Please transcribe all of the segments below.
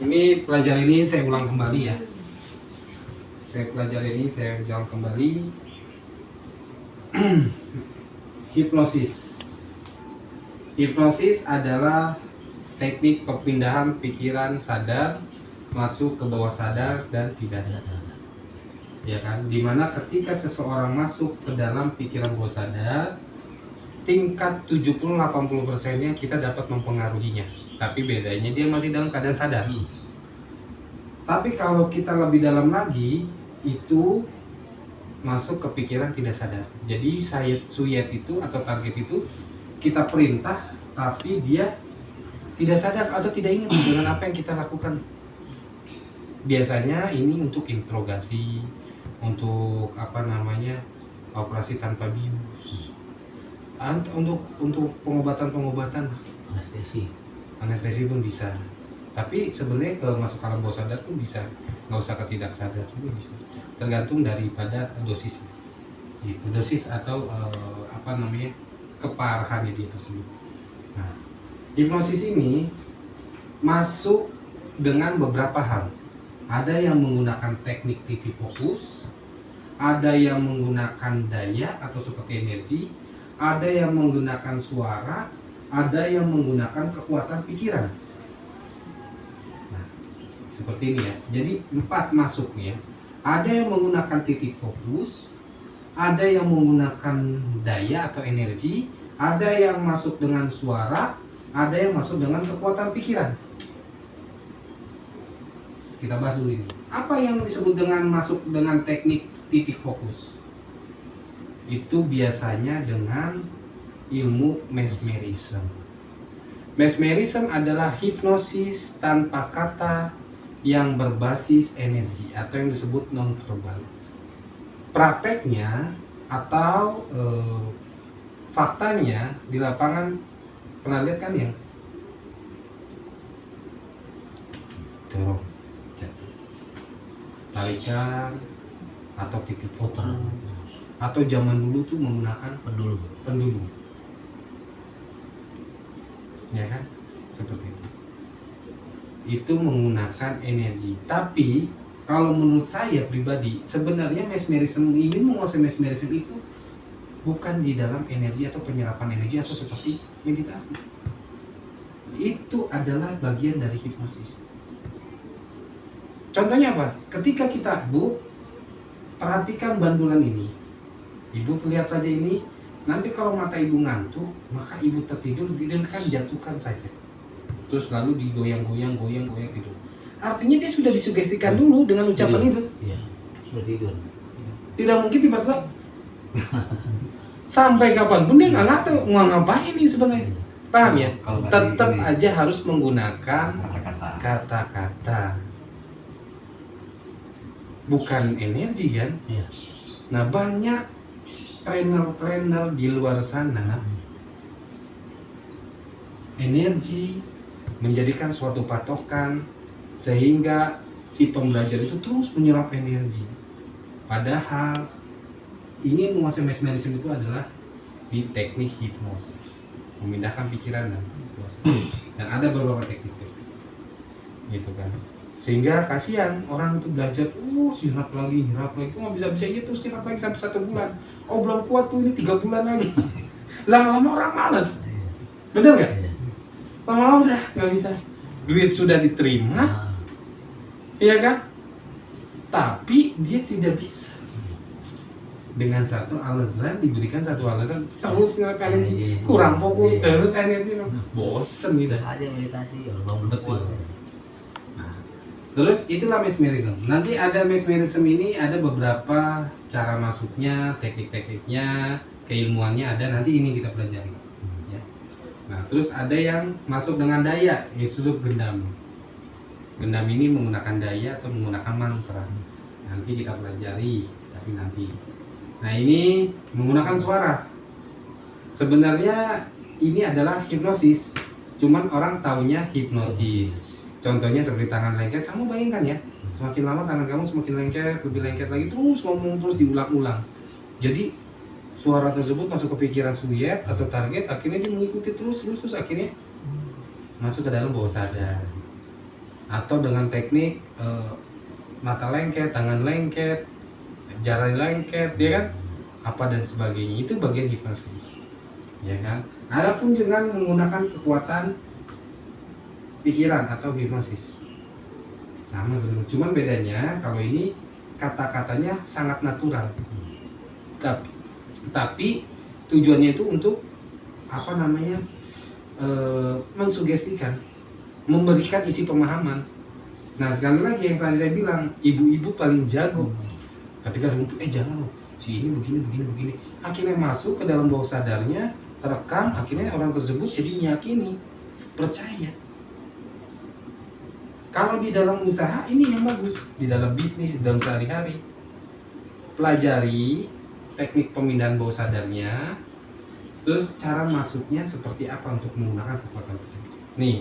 Ini pelajaran ini saya ulang kembali ya. Saya ulang kembali. Hipnosis. Hipnosis adalah teknik perpindahan pikiran sadar masuk ke bawah sadar dan tidak sadar. Ya kan? Dimana ketika seseorang masuk ke dalam pikiran bawah sadar, tingkat 70-80%-nya kita dapat mempengaruhinya. Tapi bedanya dia masih dalam keadaan sadar. Tapi kalau kita lebih dalam lagi, itu masuk ke pikiran tidak sadar. Jadi suyet itu atau target itu kita perintah, tapi dia tidak sadar atau tidak ingat dengan apa yang kita lakukan. Biasanya ini untuk interogasi, untuk operasi tanpa bius, untuk pengobatan anestesi pun bisa. Tapi sebenarnya ke masuk alam bawah sadar pun bisa, nggak usah ke tidak sadar juga bisa, tergantung daripada dosis itu, dosis atau keparahan dia tersebut. Nah, hipnosis ini masuk dengan beberapa hal. Ada yang menggunakan teknik titik fokus, ada yang menggunakan daya atau seperti energi, ada yang menggunakan suara, ada yang menggunakan kekuatan pikiran. Nah, seperti ini ya. Jadi 4 masuknya. Ada yang menggunakan titik fokus, ada yang menggunakan daya atau energi, ada yang masuk dengan suara, ada yang masuk dengan kekuatan pikiran. Kita bahas dulu ini. Apa yang disebut dengan masuk dengan teknik titik fokus? Itu biasanya dengan ilmu mesmerism. Mesmerism adalah hipnosis tanpa kata yang berbasis energi atau yang disebut non-verbal. Prakteknya atau faktanya di lapangan, pernah lihat kan yang dorong, jatuh, tarikan atau titik fokus, atau zaman dulu tuh menggunakan pendulu, ya kan, seperti itu menggunakan energi. Tapi kalau menurut saya pribadi, sebenarnya mesmerism ini, menguasai mesmerism itu bukan di dalam energi atau penyerapan energi atau seperti meditasi. Itu adalah bagian dari hipnosis. Contohnya apa? Ketika kita, Bu, perhatikan bandulan ini. Ibu lihat saja ini. Nanti kalau mata ibu ngantuk, maka ibu tertidur, tidurkan, jatuhkan saja. Terus lalu digoyang-goyang tidur. Artinya dia sudah disugestikan dulu dengan ucapan itu. Iya, sudah tidur. Tidak mungkin tiba-tiba sampai kapanpun dia nggak tahu mau ngapain ini sebenarnya. Paham ya? Tetap aja harus menggunakan kata-kata. Bukan energi kan? Iya. Nah, banyak trainer di luar sana, energi menjadikan suatu patokan sehingga si pembelajar itu terus menyerap energi. Padahal ini menguasai mesmerism itu adalah di teknik hipnosis, memindahkan pikiran dan kuasa. Dan ada beberapa teknik gitu kan. Sehingga kasihan orang itu belajar, nyerap lagi, kok nggak bisa-bisanya terus nyerap lagi sampai 1 bulan. Oh, belum kuat tuh, ini 3 bulan lagi. Lama-lama orang males, bener nggak? Lama-lama udah nggak bisa. Duit sudah diterima, iya kan? Tapi dia tidak bisa. Dengan diberikan satu alasan, terus nyerap energi, kurang fokus, terus energi, bosen gitu. Saja meditasi, belum betul. Terus itulah mesmerism. Nanti ada mesmerism ini, ada beberapa cara masuknya, teknik-tekniknya, keilmuannya ada. Nanti ini kita pelajari. Ya. Nah, terus ada yang masuk dengan daya, disebut gendam. Gendam ini menggunakan daya atau menggunakan mantra. Nanti kita pelajari, tapi nanti. Nah, ini menggunakan suara. Sebenarnya ini adalah hipnosis, cuman orang taunya hipnotis. Contohnya seperti tangan lengket, kamu bayangkan ya, semakin lama tangan kamu semakin lengket, lebih lengket lagi, terus ngomong terus diulang-ulang. Jadi suara tersebut masuk ke pikiran suyet atau target, akhirnya dia mengikuti terus akhirnya masuk ke dalam bawah sadar, atau dengan teknik mata lengket, tangan lengket, jari lengket, ya kan, apa dan sebagainya, itu bagian hipnosis, ya kan. Adapun dengan menggunakan kekuatan pikiran atau hipnosis sama sebenarnya, cuman bedanya kalau ini kata-katanya sangat natural, tapi tujuannya itu untuk apa namanya, mensugestikan, memberikan isi pemahaman. Nah sekali lagi yang tadi saya bilang, ibu-ibu paling jago ketika untuk jangan loh, si ini begini, akhirnya masuk ke dalam bawah sadarnya, terekam, akhirnya orang tersebut jadi meyakini, percaya. Kalau di dalam usaha ini yang bagus, di dalam bisnis, di dalam sehari-hari, pelajari teknik pemindahan bawah sadarnya, terus cara masuknya seperti apa untuk menggunakan kekuatan pikiran. Nih,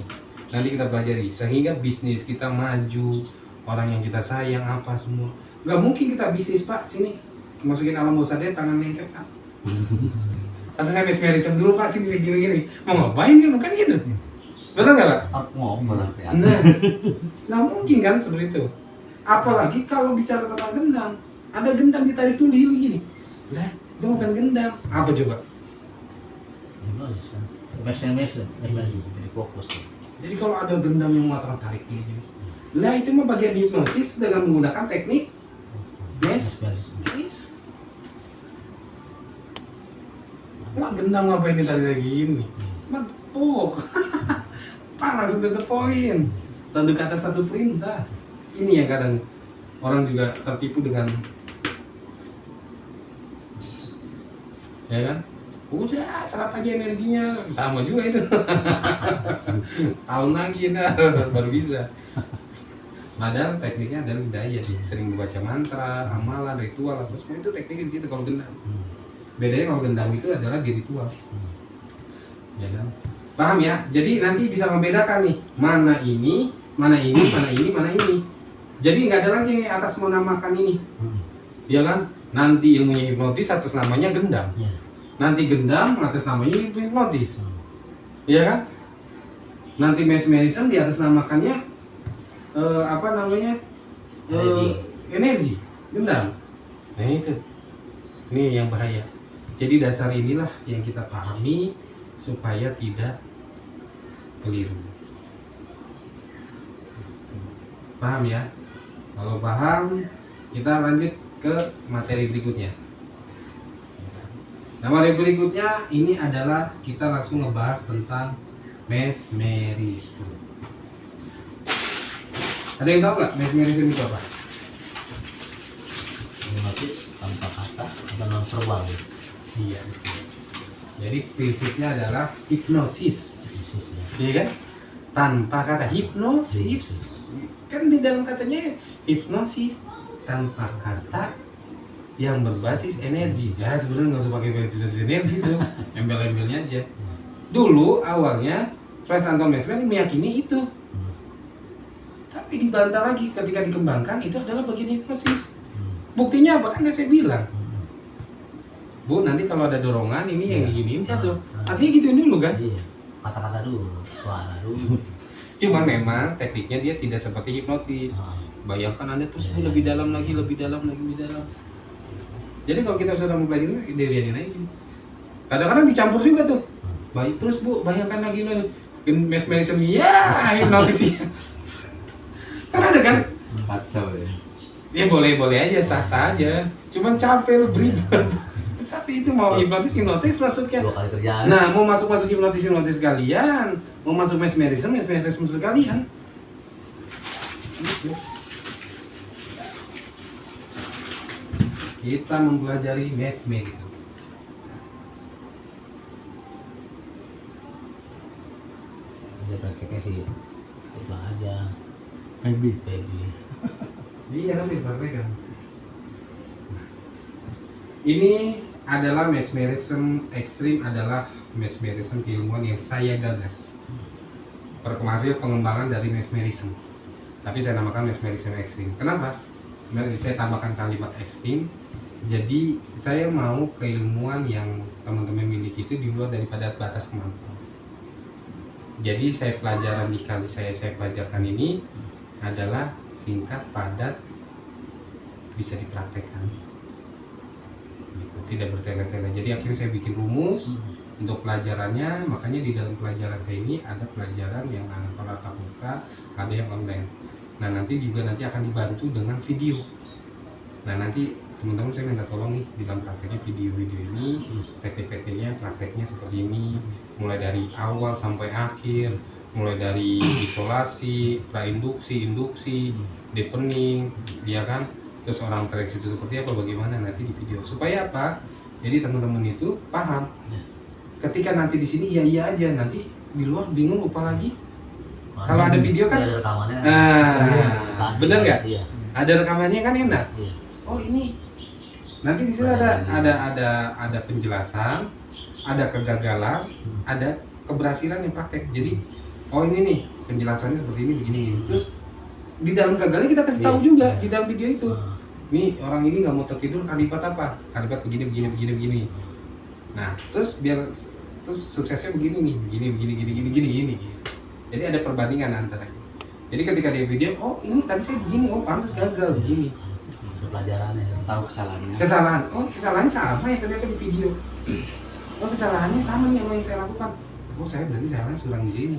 nanti kita pelajari sehingga bisnis kita maju, orang yang kita sayang apa semua. Nggak mungkin kita bisnis Pak, sini masukin alam bawah sadar tangan lengket Pak. Atau saya mesmerism dulu Pak, sini gini-gini. Mau ngapain kan gitu? Betul nggak Pak? Aku ngomong sampai Nah, nggak mungkin kan seperti itu. Apalagi kalau bicara tentang gendang, ada gendang ditarik dulu gini. Lah, itu bukan gendang. Apa coba? Mesem jadi fokus. Jadi kalau ada gendang yang mengatakan tarik gini, lah itu mah bagian hipnosis dengan menggunakan teknik mesmeris. Wah gendang ngapain ditarik gini? Mah tepuk. Pak langsung ke poin. Satu kata satu perintah. Ini yang kadang orang juga tertipu dengan, ya kan? Udah serap aja energinya, sama juga itu. Setahun lagi baru bisa. Padahal tekniknya adalah daya, sering membaca mantra, amalan, ritual, apa semua itu tekniknya di situ kalau gendang. Bedanya kalau gendang itu adalah di ritual. Ya kan? Paham ya? Jadi nanti bisa membedakan nih mana ini, mana ini, mana ini, mana ini. Jadi nggak ada lagi yang atas menamakan ini, ya kan? Nanti ilmunya hipnotis atas namanya gendang. Nanti gendam atas namanya hipnotis, ya kan? Nanti mesmerism di atas namakannya apa namanya, energi gendam. Nah itu, ini yang bahaya. Jadi dasar inilah yang kita pahami supaya tidak keliru. Paham ya? Kalau paham, kita lanjut ke materi berikutnya. Nah, materi berikutnya ini adalah kita langsung ngebahas tentang mesmerism. Ada yang tahu nggak mesmerism itu apa? Hipnotis tanpa kata atau non verbal. Iya. Jadi prinsipnya adalah hipnosis, iya kan? Tanpa kata, hipnosis. Kan di dalam katanya hipnosis tanpa kata yang berbasis energi. Ya sebenarnya nggak usah pakai basis energi tuh, embel-embelnya aja. Dulu awalnya Franz Anton Mesmer meyakini itu, tapi dibantah lagi ketika dikembangkan itu adalah bagian hipnosis. Buktinya apa? Kan saya bilang, Bu, nanti kalau ada dorongan ini yang diginiin jatuh. Artinya gituin dulu kan? Iya. Kata-kata dulu, suara dulu. Cuma memang tekniknya dia tidak seperti hipnotis. Bayangkan Anda terus lebih dalam lagi, lebih dalam. Jadi kalau kita sudah mempelajari, dirianin aja. Kadang-kadang dicampur juga tuh. Baik terus Bu, bayangkan lagi mesmerism ya, hipnotis ya. Kan ada kan? Kacau ya. Ya boleh aja, sah-sah aja. Cuman capek, beribad. Satu itu mau hipnotis masuknya. 2 kali kerjaan. Nah, mau masuk hipnotis sekalian, mau masuk mesmerism sekalian. Gitu. Kita mempelajari mesmerism. Dia prakteknya sih itu aja. Baby. Iya kan dipraktekkan. Ini adalah mesmerism ekstrim, adalah mesmerism keilmuan yang saya gagas. Perkembangan pengembangan dari mesmerism. Tapi saya namakan mesmerism ekstrim. Kenapa? Saya tambahkan kalimat ekstrim. Jadi saya mau keilmuan yang teman-teman miliki itu di luar daripada batas kemampuan. Jadi pelajaran di kali saya pelajarkan ini adalah singkat, padat, bisa dipraktekkan. Gitu, tidak bertele-tele. Jadi akhirnya saya bikin rumus untuk pelajarannya. Makanya di dalam pelajaran saya ini ada pelajaran yang tatap muka, ada yang online. Nah nanti akan dibantu dengan video. Nah nanti teman-teman saya minta tolong nih dalam prakteknya video-video ini, teknik-tekniknya, prakteknya seperti ini, mulai dari awal sampai akhir, mulai dari isolasi, prainduksi, induksi, deepening, ya kan, terus orang trace itu seperti apa, bagaimana nanti di video, supaya apa? Jadi teman-teman itu paham. Ketika nanti di sini iya aja, nanti di luar bingung lupa lagi. Kalau ada video kan, ada rekamannya. bener nggak? Iya. Ada rekamannya kan enak. Iya. Oh ini nanti di sini ada penjelasan, ada kegagalan, ada keberhasilan yang praktek. Jadi oh ini nih penjelasannya seperti ini begini. Terus di dalam gagalnya kita kasih tahu juga di dalam video itu. Nih orang ini nggak mau tertidur, kalipat apa? Kalipat begini. Nah terus suksesnya begini nih, begini. Jadi ada perbandingan antara. Jadi ketika dia video, oh ini tadi saya begini, oh pantas gagal begini. Pelajarannya. Tahu kesalahannya. Oh kesalahannya sama ya ternyata di video. Oh kesalahannya sama nih sama yang saya lakukan. Oh saya berarti salahnya kurang di sini.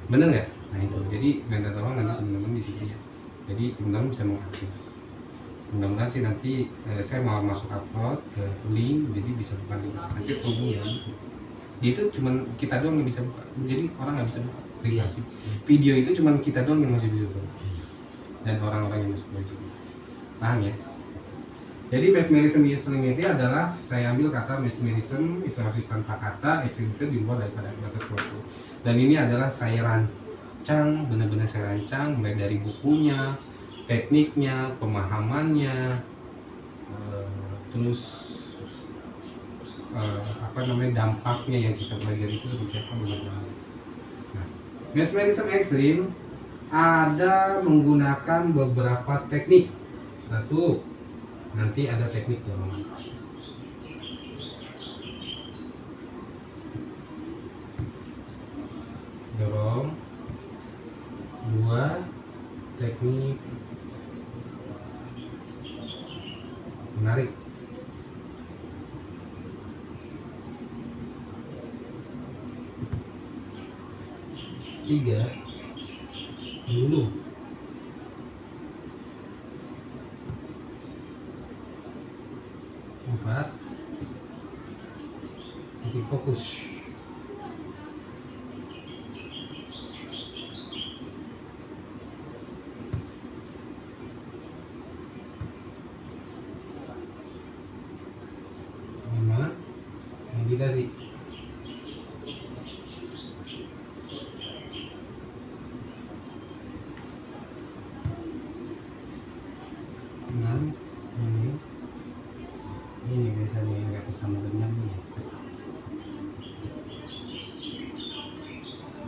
Bener nggak? Nah itu. Jadi minta tolong nanti teman-teman di sini ya. Jadi teman-teman bisa mengakses. Mudah-mudahan sih nanti saya mau masuk upload ke link, jadi bisa buka link. Nanti tunggu ya. Itu cuman kita doang yang bisa buka. Jadi orang nggak bisa buka aplikasi. Video itu cuman kita doang yang masih bisa buka. Dan orang-orang yang masuk belajar. Paham ya? Jadi mesmerism itu adalah saya ambil kata mesmerism, isolasi tanpa kata, exhibited di luar daripada batas kelompok. Dan ini adalah saya rancang, benar-benar saya rancang mulai dari bukunya, tekniknya, pemahamannya, terus dampaknya yang kita pelajari itu seperti apa benar-benar. Nah, mesmerism ekstrim ada menggunakan beberapa teknik. Satu, nanti ada teknik dorongan. Dorong. Dua, teknik menarik. Tiga, membunuh. Empat, titik fokus. Lima, meditasi. Enam, ini biasanya yang nggak sama dengan ini.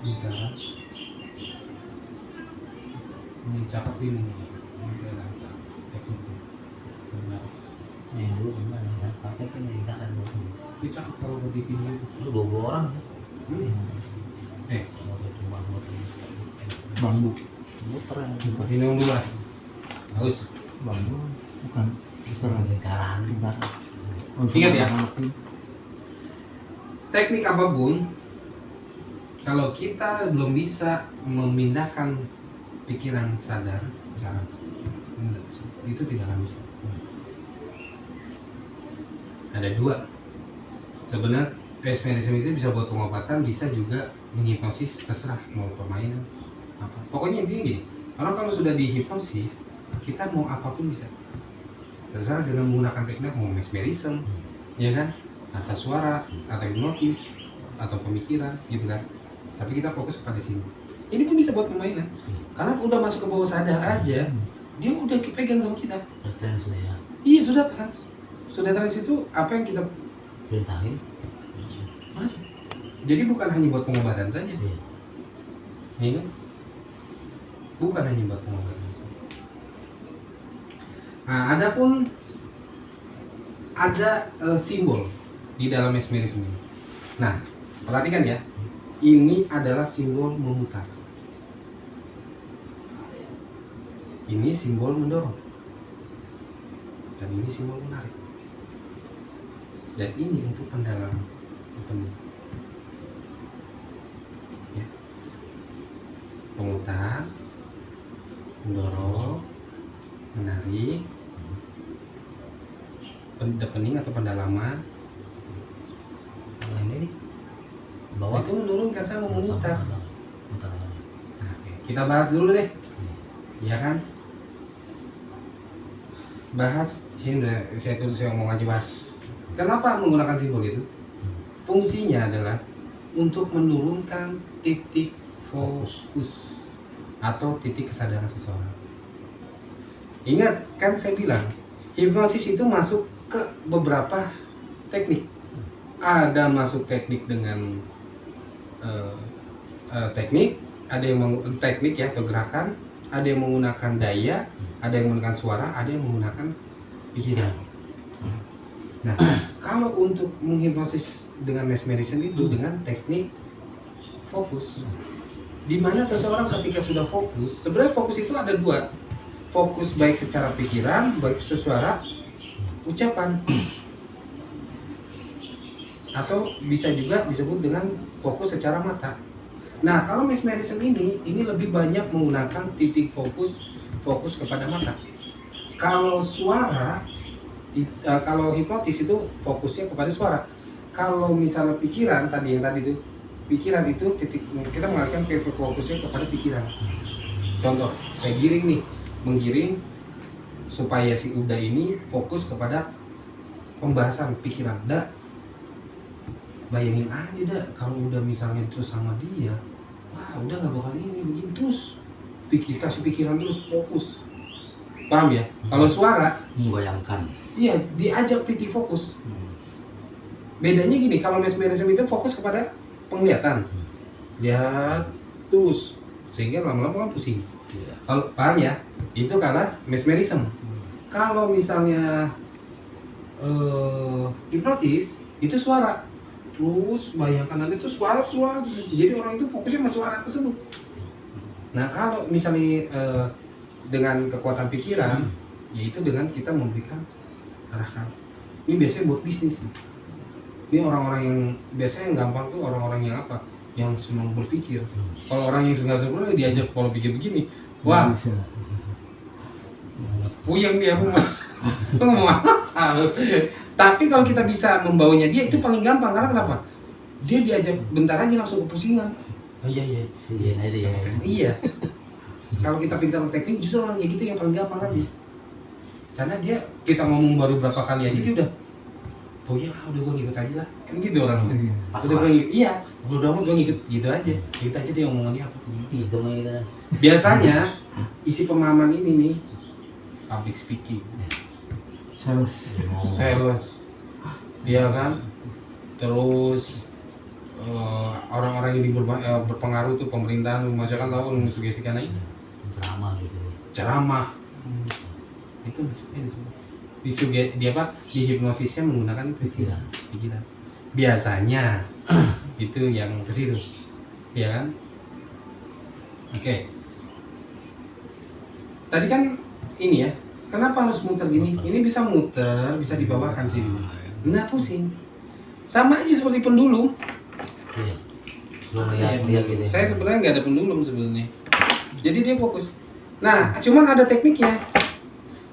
Tiga, ini cakep ini adalah tekniknya. 12. Ini dulu gimana ya? Prakteknya nih enggak ada dulu. Itu cakep kalau buat di video itu. Lu 20 orang. Bambu. Muter yang Ini dulu lah. Bagus. Bambu bukan literal. lingkaran. Ingat ya. Teknik apapun, kalau kita belum bisa memindahkan pikiran sadar, itu tidak akan bisa. Ada dua. Sebenarnya mesmerism itu bisa buat pengobatan, bisa juga menghipnosis, terserah mau permainan apa. Pokoknya intinya gini, kalau sudah dihipnosis, kita mau apapun bisa. Terserah dengan menggunakan teknik mau mesmerism, ya kan? Atau suara, atau hipnotis, atau pemikiran, gitu kan? Tapi kita fokus pada sini. Ini pun bisa buat permainan, karena udah masuk ke bawah sadar aja, dia udah pegang sama kita. Trans ya. Iya sudah trans. Sudah trans itu apa yang kita Perintahin. masuk. Jadi bukan hanya buat pengobatan saja. Iya. Ini bukan hanya buat pengobatan saja. Nah, ada simbol di dalam mesmerisme ini. Nah, perhatikan ya. Ini adalah simbol memutar. Ini simbol mendorong. Dan ini simbol menarik. Dan ini untuk pendalaman. Ya. Memutar, mendorong, menarik, deepening atau pendalaman. Kalau ini bawah Itu menurunkan, saya mau memutar. Mutar. Nah, oke. Kita bahas dulu deh, ya kan? Bahas sini, saya ngomong aja bahas. Kenapa menggunakan simbol itu? Fungsinya adalah untuk menurunkan titik fokus atau titik kesadaran seseorang. Ingat kan saya bilang, hipnosis itu masuk ke beberapa teknik. Ada masuk teknik dengan teknik, ada yang teknik ya atau gerakan, ada yang menggunakan daya, ada yang menggunakan suara, ada yang menggunakan pikiran. Nah, kalau untuk menghipnosis dengan mesmerism itu dengan teknik fokus, di mana seseorang ketika sudah fokus, sebenarnya fokus itu ada dua, fokus baik secara pikiran, baik sesuara, ucapan, atau bisa juga disebut dengan fokus secara mata. Nah, kalau mesmerism ini lebih banyak menggunakan titik fokus kepada mata. Kalau suara, kalau hipnotis itu fokusnya kepada suara. Kalau misalnya pikiran tadi itu, pikiran itu titik kita mengalihkan ke fokusnya kepada pikiran. Contoh, saya giring nih, menggiring supaya si Uda ini fokus kepada pembahasan pikiran. Bayangin aja dah kalau udah misalnya terus sama dia, wah udah nggak bakal ini begini terus, kasih pikiran terus fokus, paham ya? Kalau suara, Membayangkan. iya diajak titik fokus. Bedanya gini, kalau mesmerism itu fokus kepada penglihatan, lihat terus sehingga lama-lama kan pusing. Iya. Kalau paham ya, itu karena mesmerism. Kalau misalnya hipnotis itu suara. Terus bayangkan nanti itu suara terus. Jadi orang itu fokusnya sama suara tersebut. Nah kalau misalnya dengan kekuatan pikiran, yaitu dengan kita memberikan arahkan. Ini biasanya buat bisnis. Ini orang-orang yang biasanya yang gampang tuh orang-orang yang apa? Yang senang berpikir. Kalau orang yang segala-segala diajak pola pikir begini, wah, puyeng dia ngomong apa? Tapi kalau kita bisa membawanya dia itu paling gampang, karena kenapa? Dia diajak bentar aja langsung kepusingan. Oh, iya. Iya. Kalau kita pintar teknik justru orang kayak gitu yang paling gampang aja. Karena kita ngomong baru berapa kali aja dia udah, oh iya udah gue ngikut aja lah. Kan gitu orang. Udah gue ngikut, iya. Udah gue ngikut gitu aja. Gitu aja dia ngomongannya apa. Itu mah gitu. Biasanya isi pemahaman ini nih public speaking. Sales, dia kan, terus orang-orang yang berpengaruh tuh pemerintahan, masyarakat tahu mensugestikan aja. Ceramah gitu. Ceramah, itu masuknya di sini. Di hipnosisnya menggunakan pikiran. Biasanya itu yang ke situ, ya kan? Oke. Tadi kan ini ya. Kenapa harus muter gini? Ini bisa muter, bisa dibawakan sini. Nggak pusing. Sama aja seperti pendulum. Iya. Belum lihat gitu. Saya sebenarnya nggak ada pendulum sebenarnya. Jadi dia fokus. Nah, cuman ada tekniknya.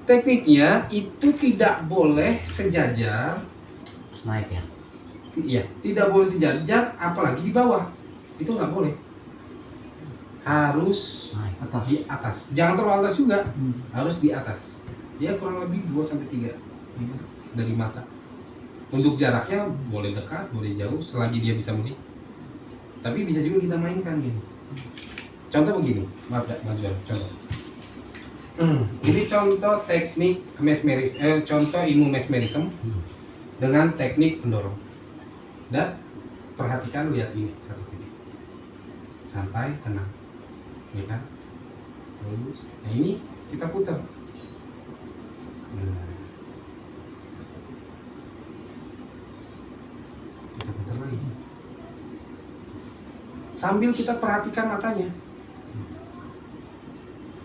Tekniknya itu tidak boleh sejajar. Terus naik ya. Iya, tidak boleh sejajar, apalagi di bawah. Itu nggak boleh. Harus Naik. di atas. Jangan terlalu atas juga. Harus di atas. Ya kurang lebih 2-3 dari mata. Untuk jaraknya boleh dekat, boleh jauh, selagi dia bisa melihat. Tapi bisa juga kita mainkan gini. Contoh begini, maaf ya, contoh. Ini contoh teknik contoh ilmu mesmerism dengan teknik pendorong. Dan perhatikan, lihat ini satu titik. Santai, tenang, ya kan? Terus, nah ini kita putar. Kita putar lagi. sambil kita perhatikan matanya.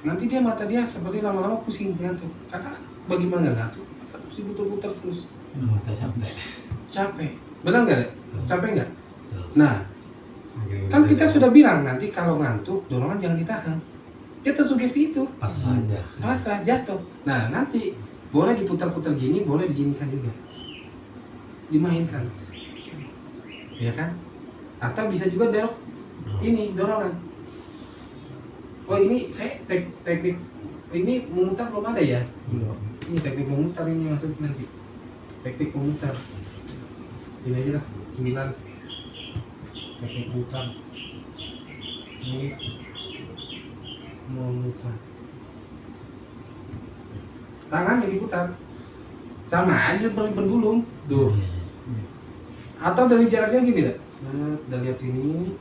Nanti mata dia seperti lama-lama pusing ngantuk. Karena bagaimana nggak ngantuk? Mata pusing putar-putar terus. Mata capek. Capek. Benar nggak, Dek? Capek nggak? Betul. Nah, kan kita sudah bilang nanti kalau ngantuk dorongan jangan ditahan. Dia tersugesti itu. Pasrah aja. Pasrah, jatuh. Nah, nanti boleh diputar-putar gini, boleh diginikan juga. Dimainkan. Ya kan? Atau bisa juga ini dorongan. Oh, ini saya teknik ini memutar belum ada ya? Belum. Ini teknik memutar ini masuk nanti. Teknik memutar. Ini aja lah, 9. Teknik memutar. Ini memutar. Tangan yang diputar. Sama aja seperti pendulum. Tuh. Atau dari jaraknya gini dah. Set, udah lihat sini.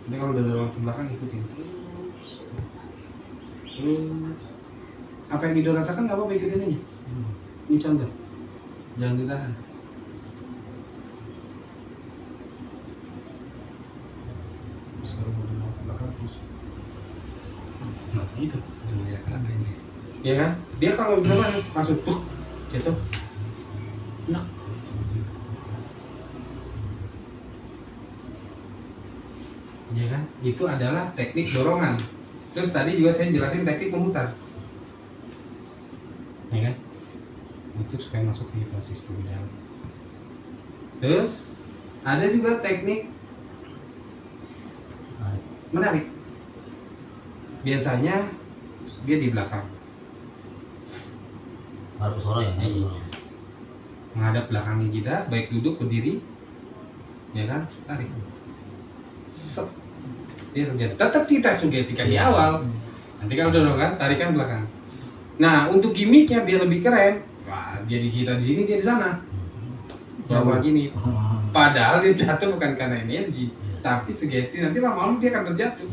Ini kalau udah dorong ke belakang ikutin. Terus. Apa yang dirasakan nggak apa-apa, ikutin aja. Ini contoh. Jangan ditahan. Terus kalau mau dorong ke belakang terus. Nah, gitu. Ya kan ini. Ya kan? Dia kalau misalnya langsung tuh gitu. Nah. Ya kan? Itu adalah teknik dorongan. Terus tadi juga saya jelasin teknik memutar. Ya kan? Itu supaya masuk ke hipnosis lebih dalam. Terus ada juga teknik menarik. Biasanya dia di belakang. Harus suara ya. Iya. Menghadap belakangnya kita, baik duduk berdiri, ya kan? Tarik. Set. Dia terjadi. Tetap kita sugestikan di awal. Nanti kalau dorongan, tarikan belakang. Nah, untuk gimmicknya biar lebih keren, wah, dia di kita di sini, dia di sana. Bawa gini. Padahal dia jatuh bukan karena energi, tapi sugesti nanti lama-lama dia akan terjatuh.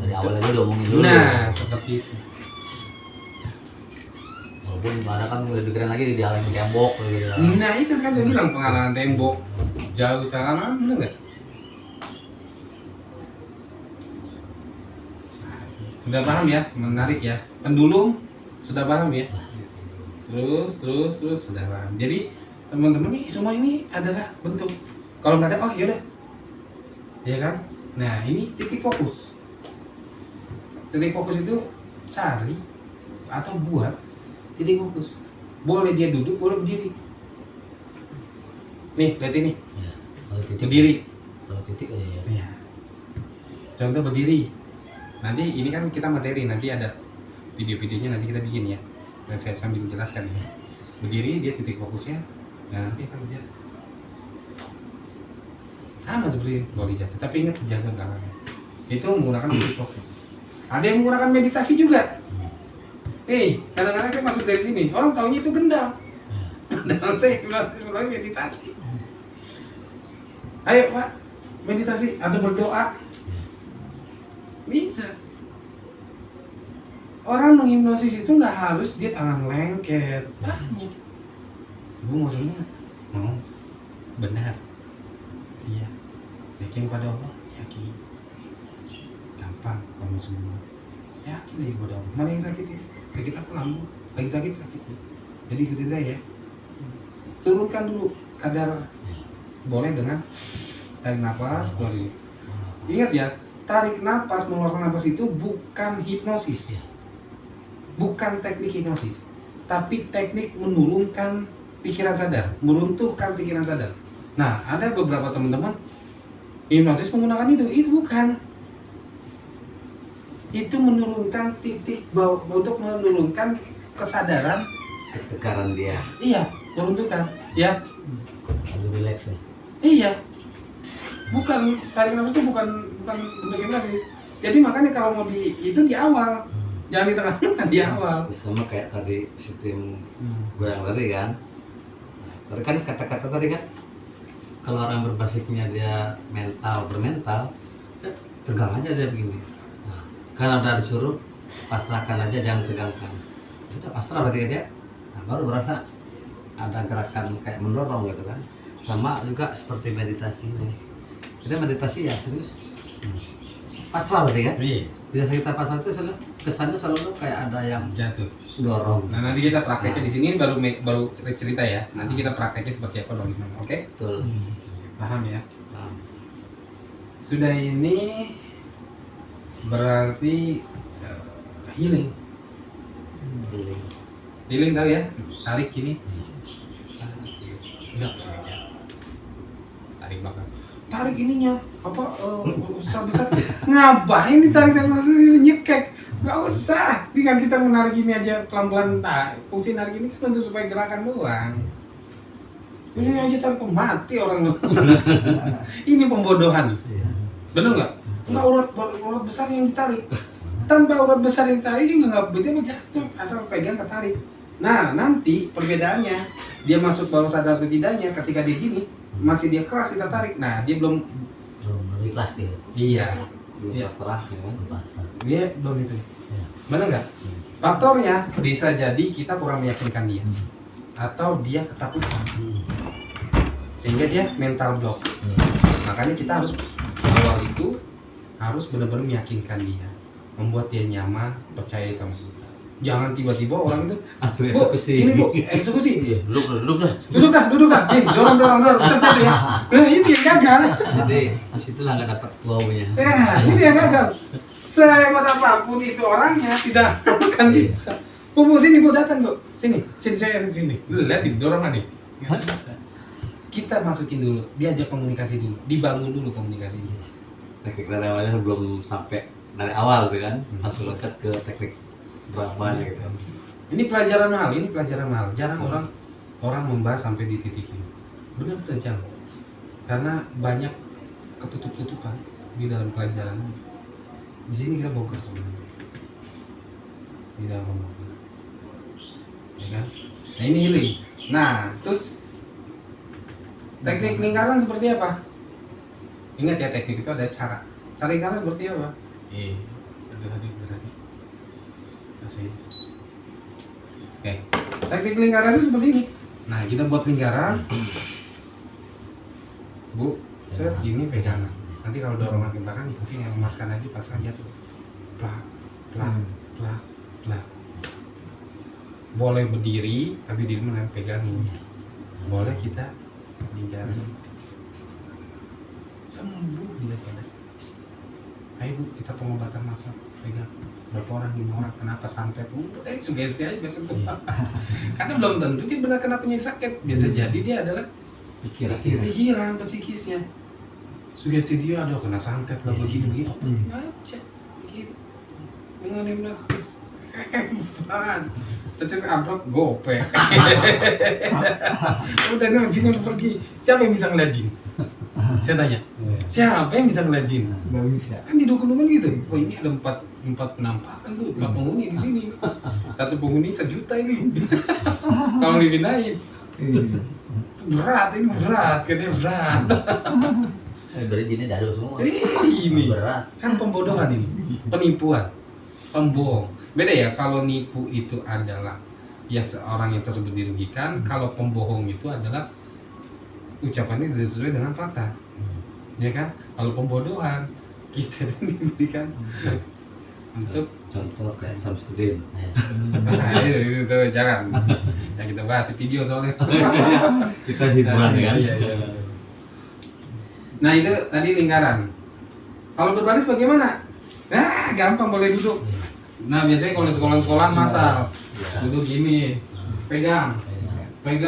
Dari awal aja udah ngomongin dulu. Nah, seperti itu. Walaupun ada kan lebih keren lagi di halangin tembok gitu. Nah, itu kan saya bilang pengalaman tembok. Jauh sana, bener nggak? Sudah paham ya? Menarik ya. Pendulum sudah paham ya? Terus sudah paham. Jadi teman-teman nih semua ini adalah bentuk. Kalau nggak ada, oh yaudah, ya kan? Nah, ini titik fokus. Titik fokus itu cari atau buat titik fokus. Boleh dia duduk, boleh berdiri. Nih, lihat ini. Ya, kalau titik, Berdiri. Kalau titik aja ya. Iya. Contoh berdiri. Nanti ini kan kita materi, nanti ada video-videonya nanti kita bikin ya. Dan saya sambil menjelaskan ya. Berdiri dia titik fokusnya, nah nanti akan jatuh. Sama seperti boleh jatuh, tapi ingat jaga belakangnya. Itu menggunakan titik fokus. Ada yang menggunakan meditasi juga. Kadang-kadang saya masuk dari sini, orang taunya itu gendam. Padahal saya mulai meditasi. Ayo Pak, meditasi atau berdoa. Bisa. Orang menghipnosis itu nggak harus dia tangan lengket. Banyak. Ibu mau semua? Mau. Benar. Iya. Yakin pada Allah? Yakin. Gampang kalau semua. Yakin aja pada Allah. Mana yang sakit ya? Sakit apa lambung? Lagi sakit ya. Jadi ikutin saya ya. Turunkan dulu kadar. Boleh dengan tarik nafas, keluar ini. Ingat ya, tarik nafas, mengeluarkan nafas itu bukan hipnosis. Bukan teknik hipnosis, tapi teknik menurunkan pikiran sadar, meruntuhkan pikiran sadar. Nah, ada beberapa teman-teman hipnosis menggunakan itu bukan. Itu menurunkan titik bawah untuk menurunkan kesadaran, Ketegaran dia. iya, meruntuhkan, ya. Lebih relax ya. Iya. Bukan tarik nafas itu bukan untuk hipnosis. Jadi makanya kalau mau itu di awal. Jangan di tengah, di awal. Sama kayak tadi sistem gue yang tadi kan. Tadi kan kata-kata tadi kan, kalau orang berbasicnya dia bermental, tegang aja dia begini. Nah, karena udah disuruh pasrahkan aja, jangan tegangkan. Udah pasrah berarti dia. Nah, baru berasa ada gerakan kayak mendorong gitu kan. Sama juga seperti meditasi nih. Kita meditasi ya serius. Pasrah berarti kan? Iya. Biasa kita pasrah itu selalu kesannya selalu tuh kayak ada yang Jatuh. dorong. Nah nanti kita prakteknya di sini baru cerita ya. Nanti kita prakteknya seperti apa dong, oke? Betul. Paham ya? Nah, Sudah ini berarti healing. healing. Healing tahu ya? Tarik gini. Enggak. Tarik belakang. Tarik ininya apa besar ngapain ditarik nyekek, nggak usah, tinggal kita menarik ini aja pelan-pelan. Fungsi narik ini kan untuk supaya gerakan doang. Ini aja tarik mati orang. Ini pembodohan, Iya. bener nggak? Nggak urat besar yang ditarik, tanpa urat besar yang ditarik juga nggak betul jatuh, asal pegang ketarik. Nah nanti perbedaannya dia masuk bawah sadar atau tidaknya ketika dia gini masih dia keras kita tarik, nah dia belum. ikhlas dia. Iya. Belum Iya. pasrah ya kan? Pasrah. Dia belum itu. Iya. Benar nggak? Faktornya bisa jadi kita kurang meyakinkan dia, atau dia ketakutan, sehingga dia mental block. Makanya kita harus awal itu harus benar-benar meyakinkan dia, membuat dia nyaman, percaya sama kita. Jangan tiba-tiba orang itu, Langsung Bu, eksekusi. sini Bu, eksekusi. Iya, duduk dah. Duduk dah. Nih, dorong, terjatuh ya. Nah, itu yang gagal. Jadi disitulah nggak dapat wow-nya. Ya, ini yang gagal. Sehebat apapun itu orangnya tidak akan bisa. Bu, sini Bu, datang Bu. Sini saya sini. Lu liatin dorongan nih. Nggak bisa. Kita masukin dulu, diajak komunikasi dulu, dibangun dulu komunikasinya. Teknik dari awalnya belum sampai dari awal tuh kan, langsung loncat ke teknik berapanya gitu. Ini pelajaran mahal. Jarang orang membahas sampai di titik ini. Benar-benar jarang. Karena banyak ketutup-tutupan di dalam pelajaran. Di sini kita bongkar sebenarnya. Kita bongkar. Ya kan? Nah ini healing. Nah, terus teknik lingkaran seperti apa? Ingat ya, teknik itu ada cara. Cara lingkaran seperti apa? Aduh. Kasih. Oke. Teknik lingkaran itu seperti ini. Nah, kita buat lingkaran. Bu, set gini pegangan. Nanti kalau dorongan ke belakang ikutin yang emaskan aja, pasang jatuh. Plak. Boleh berdiri, tapi diri mana pegangin. Boleh kita lingkaran. Sembuh dia pada. Ayo Bu, kita pengobatan massal, pegang. Berapa orang, 5 orang, kenapa santet? Udah, sugesti aja besok tuh. Karena belum tentu dia benar kena penyakit sakit. Bisa jadi dia adalah pikiran psikisnya. Sugesti dia ada kena santet lah begini. Obatin aja. Begitu. Dengan hipnotis. Hebat. Tetes amplop gope. Udah nih jinnya pergi. Siapa yang bisa ngeliat jin? Saya tanya. Siapa yang bisa ngeliat jin? Nggak bisa. Kan di dukun-dukun gitu. Oh ini ada empat penampakan tuh, 4 penghuni di sini. 1 penghuni 1 juta ini. Kalau dipindahin berat, katanya berat. Dari jinnya dadu semua. Ini Berat. kan pembodohan ini, penipuan, pembohong. Beda ya, kalau nipu itu adalah ya seorang yang tersebut dirugikan, kalau pembohong itu adalah ucapannya tidak sesuai dengan fakta. Ya kan? Kalau pembodohan kita diberikan untuk Contoh kayak Samsudin. nah, itu jangan. Yang kita bahas di video soalnya. Kita hiburan kan. Iya. Nah itu tadi lingkaran. Kalau berbaris bagaimana? Nah gampang, boleh duduk. Nah biasanya kalau di sekolah-sekolahan masal duduk gini, pegang. Sama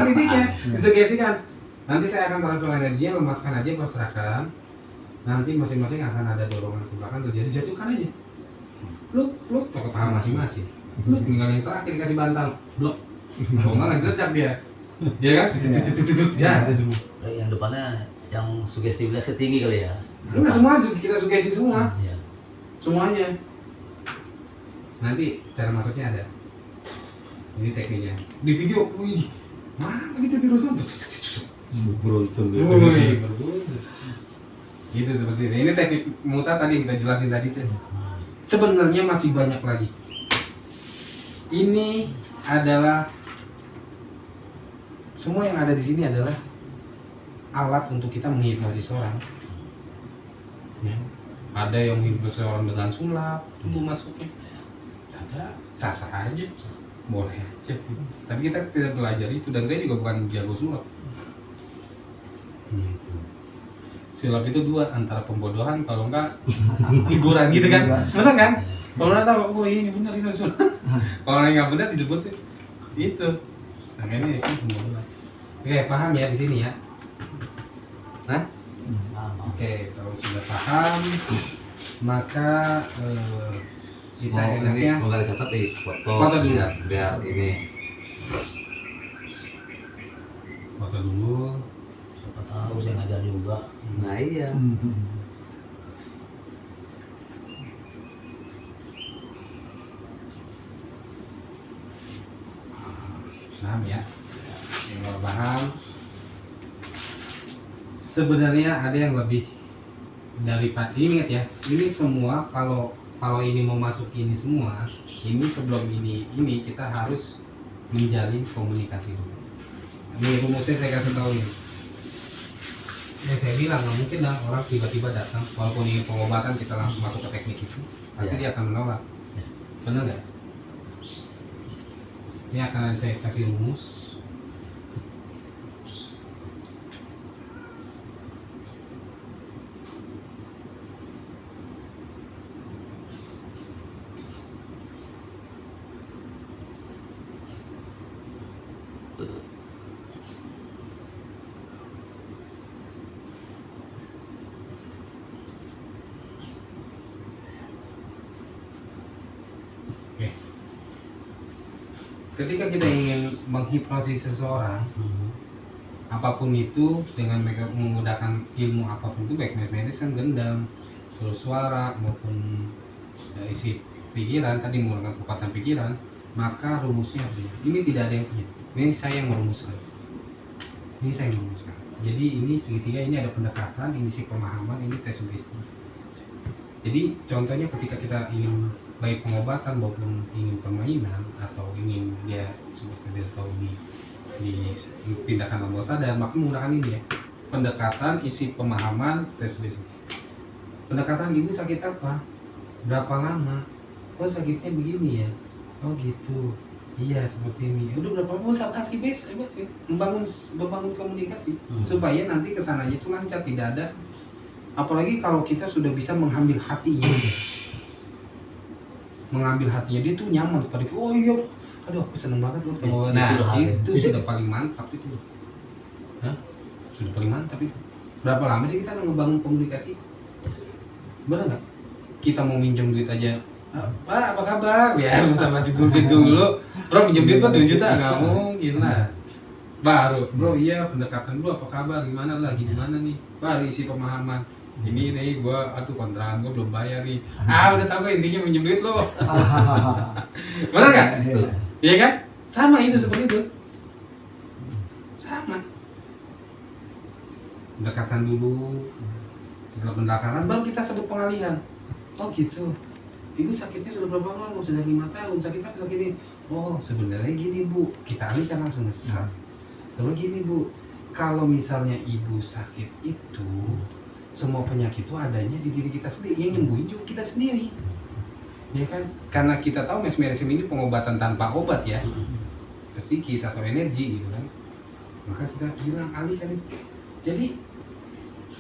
titiknya, disugestikan. Nanti saya akan transfer energi, lemaskan aja, pasrahkan. Nanti masing-masing akan ada dorongan ke belakang terjadi, jatuhkan aja. Pluk, pakai paham masing-masing. Pluk, tinggal yang terakhir dikasih bantal, blok. Kalau nggak zerdak dia. Ya kan? Ya, itu semua. Yang depannya yang sugestibilitasnya tinggi kali ya. Enggak semua kita sugesti semua. Iya. Semuanya. Nanti cara masuknya ada. Ini tekniknya. Di video, wih, mana gitu tidur Beruntung. Wih, gitu seperti ini. Ini teknik muta tadi yang kita jelasin tadi tuh. Sebenarnya masih banyak lagi. Ini adalah semua yang ada di sini adalah alat untuk kita menghipnosis orang. Ya. Ada yang menghipnosis orang dengan sulap, itu masuknya. Ada, sah-sah aja, boleh aja. Tapi kita tidak belajar itu, dan saya juga bukan jago sulap. Gitu. Sulap itu dua, antara pembodohan kalau enggak hiburan gitu kan, benar kan? Kalau orang tahu, oh ini benar itu sulap. Kalau orang nggak benar disebut itu, makanya itu pembodohan. Oke, paham ya di sini ya? Nah, oke, kalau sudah paham, maka kita enaknya mau nggak dicatat foto dulu. biar ini foto dulu. Siapa tahu saya ngajar juga. nah iya Paham ya? Yang nggak paham, sebenarnya ada yang lebih daripada ingat ya. Ini semua kalau ini mau masuk ini semua, ini sebelum ini kita harus menjalin komunikasi dulu. Ini rumusnya saya kasih tahu nih. Yang saya bilang nggak mungkin lah orang tiba-tiba datang, walaupun ini pengobatan kita langsung masuk ke teknik itu, pasti dia akan menolak. Benar nggak? Ini akan saya kasih rumus. Oke. Ketika kita ingin menghipnosis seseorang, apapun itu dengan menggunakan ilmu apapun itu, baik medis kan gendam, terus suara maupun isi pikiran tadi menggunakan kekuatan pikiran, maka rumusnya harus ini tidak ada yang punya. Ini saya yang merumuskan. Ini saya yang merumuskan. Jadi ini segitiga, ini ada pendekatan, ini si pemahaman, ini tes sugesti. Jadi contohnya ketika kita ingin baik pengobatan maupun ingin permainan atau ingin dia seperti dia tahu ini dipindahkan ke bawah sadar, maka menggunakan ini ya, pendekatan, isi pemahaman, tes sugesti. Pendekatan ibu sakit apa? Berapa lama? Oh sakitnya begini ya. Oh gitu. Iya seperti ini. Udah berapa lama? Oh sama bebas ya. Membangun komunikasi supaya nanti kesananya itu lancar, tidak ada. Apalagi kalau kita sudah bisa mengambil hatinya. Mengambil hatinya dia tuh nyaman pada oh iya, aduh aku seneng banget loh sama. Nah itu sudah paling mantap itu. Hah? Sudah paling mantap itu. Berapa lama sih kita ngebangun komunikasi? Bener nggak? Kita mau minjem duit aja, Pak apa kabar? Ya sama si bullshit dulu. Bro minjem duit Pak 2 juta nggak mungkin lah. Baru bro iya pendekatan bro apa kabar? Gimana lagi gimana nih? Baru isi pemahaman. Ini nih gua kontrakan gua belum bayar nih. Udah tahu gua intinya minjem duit lo. Bener nggak? Iya kan? Sama itu seperti itu. Sama. Pendekatan dulu. Setelah pendekatan baru kita sebut pengalihan. Oh gitu. Ibu sakitnya sudah berapa lama? Sudah 5 tahun. Sakit apa sakit ini? Oh sebenarnya gini bu. Kita alihkan langsung besar. Sebenarnya gini bu. Kalau misalnya ibu sakit itu, semua penyakit itu adanya di diri kita sendiri. Yang nyembuhin juga kita sendiri. Ya kan? Karena kita tahu mesmerisme ini pengobatan tanpa obat ya. Psikis atau energi gitu kan. Maka kita bilang alihkan itu. Jadi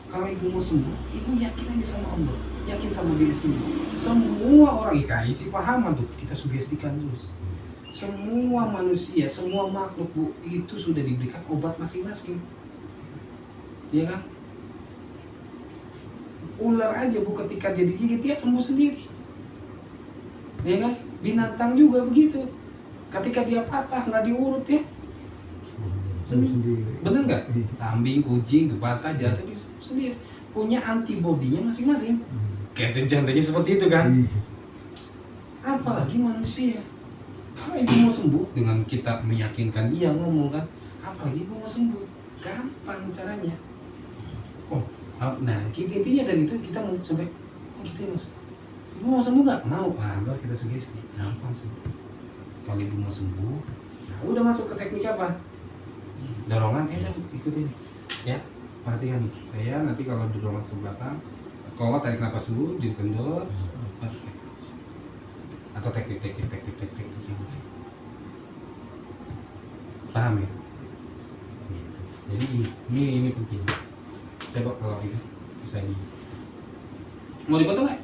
kalau ibu mau sembuh, ibu yakin aja sama Allah, yakin sama diri sendiri. Semua orang IKI sih paham tuh, kita sugestikan terus. Semua manusia, semua makhluk bu, itu sudah diberikan obat masing-masing. Ya kan? Ular aja bu, ketika dia digigit dia sembuh sendiri. Ya kan? Binatang juga begitu. Ketika dia patah nggak diurut ya, sendiri. Bener nggak? Kambing, kucing, patah, jatuh dia sendiri. Punya antibodinya masing-masing. Kayak contohnya seperti itu kan. Apalagi manusia. Kalau ibu mau sembuh dengan kita meyakinkan dia ngomong kan. Apalagi ibu mau sembuh, gampang caranya. Oh, nah intinya dari itu kita mau sampai oh gitu ya mas. Ibu mau sembuh nggak? Mau. Nah, baru kita sugesti. Gampang sih. Kalau ibu mau sembuh, nah udah masuk ke teknik apa? Dorongan, udah ikutin ya. perhatikan nih, saya nanti kalau didorong ke belakang, kalau tarik napas dulu, dikendor, atau teknik yang lain. Paham ya? Gitu. Jadi ini penting. Coba kalau ini bisa di mau dipotong nggak?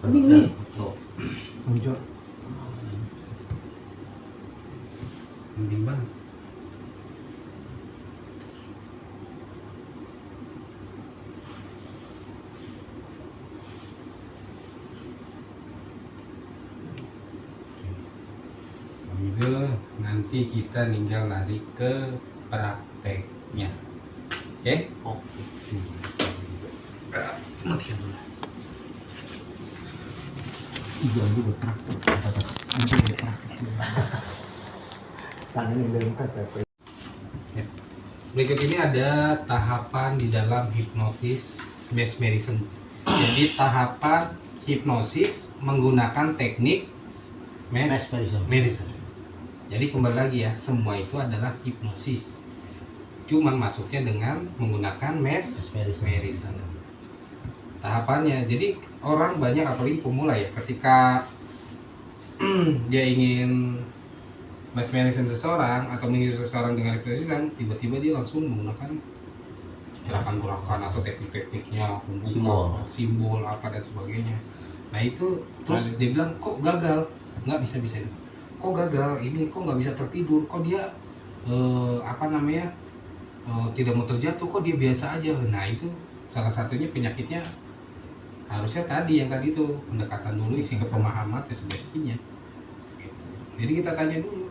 Penting nih. Tuh. Muncul. Penting banget. Ambil, nanti kita tinggal lari ke prakteknya. Oke? Oke. Matikan dulu. Iya juga praktek. Ini juga praktek. Tangan yang belum kata. Ya. Berikut ini ada tahapan di dalam hipnosis mesmerism. Jadi tahapan hipnosis menggunakan teknik mesmerism. Jadi kembali lagi ya, semua itu adalah hipnosis. Cuman masuknya dengan menggunakan mesmerism. Tahapannya, jadi orang banyak apalagi pemula ya, ketika dia ingin mesmerism seseorang atau menghipnotis seseorang dengan hipnosis, tiba-tiba dia langsung menggunakan gerakan-gerakan atau teknik-tekniknya, simbol apa dan sebagainya. Nah itu terus dia bilang kok gagal, nggak bisa kok gagal, ini kok nggak bisa tertidur, kok dia tidak mau terjatuh, kok dia biasa aja. Nah itu salah satunya penyakitnya harusnya yang tadi itu pendekatan dulu, isi ke pemahaman ya sugestinya gitu. Jadi kita tanya dulu,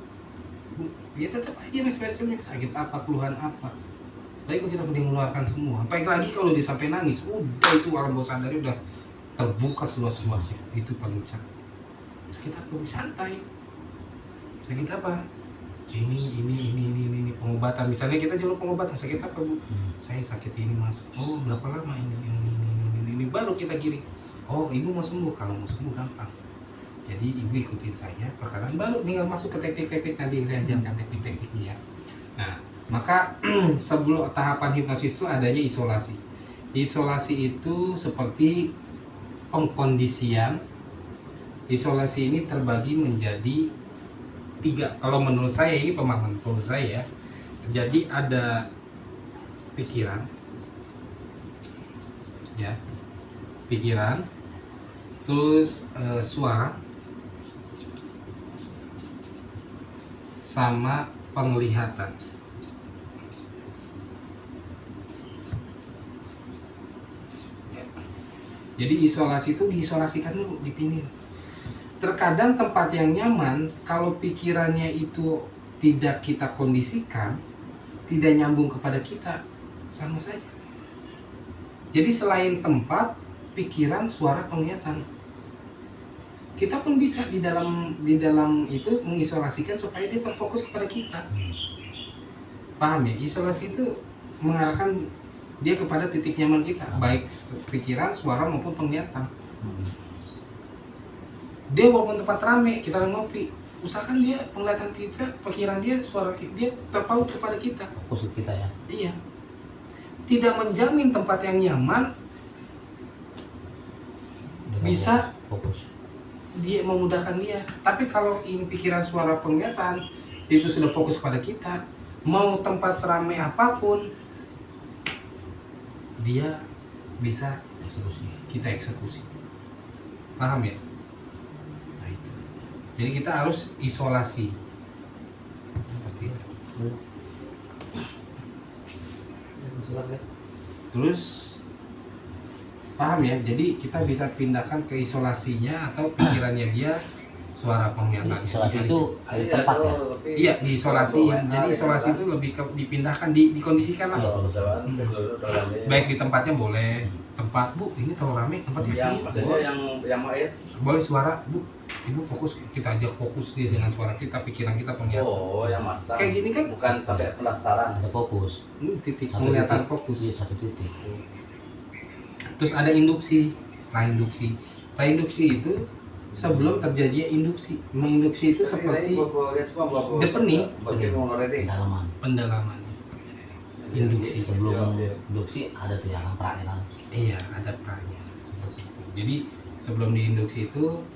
Bu, ya tetap aja mesmerismnya sakit apa, keluhan apa. Baik kalau kita penting mengeluarkan semua, baik lagi kalau dia sampai nangis, udah itu alam bawah sadar udah terbuka seluas-luasnya, itu paling cakep. Sakit apa? Santai. Sakit apa? Ini pengobatan. Misalnya kita jalur pengobatan, sakit apa Bu? Saya sakit ini Mas. Oh berapa lama ini baru kita giring. Oh ibu mau sembuh, kalau mau sembuh gampang. Jadi ibu ikutin saya, perkataan baru tinggal masuk ke teknik-teknik tadi yang saya ajarkan, teknik-tekniknya ya. Nah maka sebelum tahapan hipnosis itu adanya isolasi. Isolasi itu seperti pengkondisian. Isolasi ini terbagi menjadi 3. Kalau menurut saya, ini pemahaman menurut saya ya. Jadi ada pikiran, ya, pikiran, terus suara, sama penglihatan. Ya. Jadi isolasi itu diisolasikan dulu, dipindah. Terkadang tempat yang nyaman, kalau pikirannya itu tidak kita kondisikan, tidak nyambung kepada kita, sama saja. Jadi selain tempat, pikiran, suara, penglihatan, kita pun bisa di dalam itu mengisolasikan supaya dia terfokus kepada kita. Paham ya? Isolasi itu mengarahkan dia kepada titik nyaman kita, baik pikiran, suara maupun penglihatan. Dia walaupun tempat rame, kita lagi ngopi, usahakan dia penglihatan kita, pikiran dia, suara dia terpaut kepada kita. Fokus kita ya. Iya. Tidak menjamin tempat yang nyaman bisa fokus. Dia memudahkan dia. Tapi kalau ini pikiran, suara, penglihatan itu sudah fokus pada kita, mau tempat seramai apapun, dia bisa kita eksekusi. Paham ya? Jadi kita harus isolasi seperti itu. Terus paham ya? Jadi kita bisa pindahkan ke isolasinya atau pikirannya dia, suara penglihatan. Isolasi itu ada tempat ya? Iya, diisolasiin. Jadi isolasi itu lebih dipindahkan, dikondisikan lah. Baik di tempatnya boleh. Tempat Bu, ini terlalu ramai, tempatnya sih. Yang boleh suara Bu. Ibu fokus, kita ajak fokus dia dengan suara kita, pikiran kita, penglihatan. Oh, yang masak. Kayak gini kan? Bukan sampai pendaftaran. Ada fokus. Titik Satu penglihatan titik. fokus. Iya, satu titik. Terus ada induksi, prainduksi. Prainduksi itu sebelum terjadinya induksi. Menginduksi itu seperti deepening, Pendalaman. pendalaman. induksi. Sebelum induksi ada tuh yang perannya kan. Iya, ada perannya seperti itu. Jadi sebelum diinduksi itu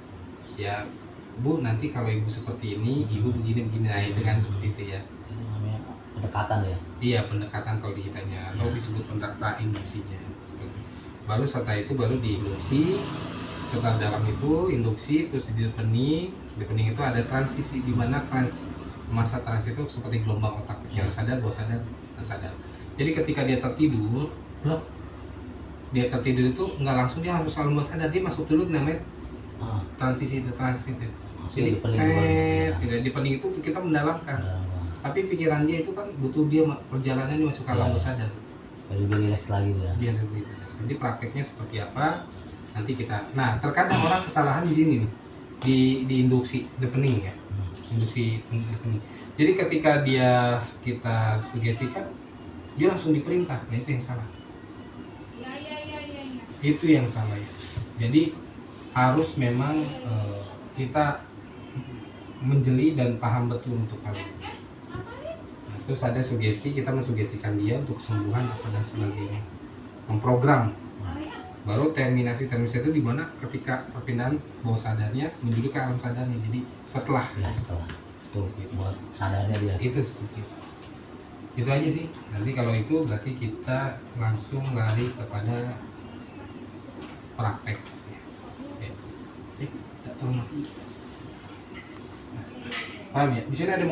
ya Bu, nanti kalau ibu seperti ini, ibu begini-begini, nah itu kan seperti itu ya. Itu namanya pendekatan ya. Iya, pendekatan kalau di kitanya atau disebut pra-induksinya seperti itu. Baru setelah itu baru diinduksi. Setelah dalam itu induksi, terus di deepening itu ada transisi di mana masa transisi itu seperti gelombang otak pikiran sadar, bawah sadar, dan sadar. Jadi ketika dia tertidur, itu nggak langsung dia harus alam bawah sadar, dia masuk dulu namanya transisi itu. Jadi deepening itu kita mendalamkan. Tapi pikiran dia itu kan butuh dia perjalanan masuk ke alam bawah sadar. Biar lebih relax lagi tuh ya. Biar lebih relax. Jadi prakteknya seperti apa? Nanti kita. Nah, terkadang orang kesalahan di sini nih. Di induksi deepening ya. Induksi deepening. Jadi ketika kita sugestikan, dia langsung diperintah. Nah, itu yang salah. Itu yang salah ya. Jadi harus memang kita menjeli dan paham betul untuk hal itu. Nah, terus ada sugesti, kita mensugestikan dia untuk kesembuhan apa dan sebagainya. Memprogram. Baru terminasi itu di mana ketika perpindahan bawah sadarnya menuju ke alam sadarnya. Jadi setelah Tuh buat sadarnya dia. itu seperti itu aja sih. Nanti kalau itu berarti kita langsung lari kepada praktek. Paham ya? Di sini ada